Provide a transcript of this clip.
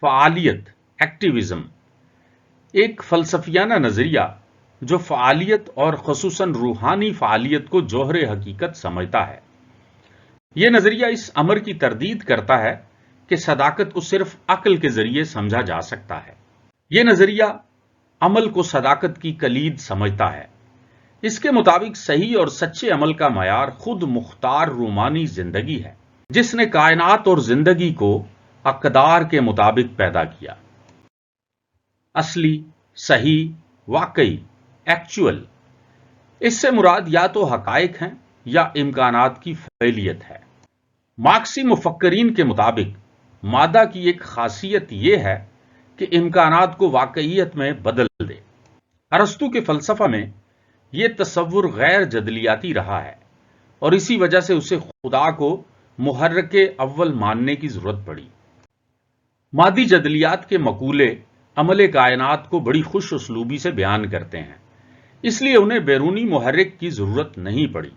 فعالیت، activism, ایک فلسفیانہ نظریہ جو فعالیت اور خصوصاً روحانی فعالیت کو جوہر حقیقت سمجھتا ہے۔ یہ نظریہ اس امر کی تردید کرتا ہے کہ صداقت کو صرف عقل کے ذریعے سمجھا جا سکتا ہے۔ یہ نظریہ عمل کو صداقت کی کلید سمجھتا ہے۔ اس کے مطابق صحیح اور سچے عمل کا معیار خود مختار روحانی زندگی ہے، جس نے کائنات اور زندگی کو اقدار کے مطابق پیدا کیا۔ اصلی، صحیح، واقعی، ایکچول، اس سے مراد یا تو حقائق ہیں یا امکانات کی فعلیت ہے۔ مارکسی مفکرین کے مطابق مادہ کی ایک خاصیت یہ ہے کہ امکانات کو واقعیت میں بدل دے۔ ارسطو کے فلسفہ میں یہ تصور غیر جدلیاتی رہا ہے اور اسی وجہ سے اسے خدا کو محرک اول ماننے کی ضرورت پڑی۔ مادی جدلیات کے مقولے عمل کائنات کو بڑی خوش اسلوبی سے بیان کرتے ہیں، اس لیے انہیں بیرونی محرک کی ضرورت نہیں پڑی۔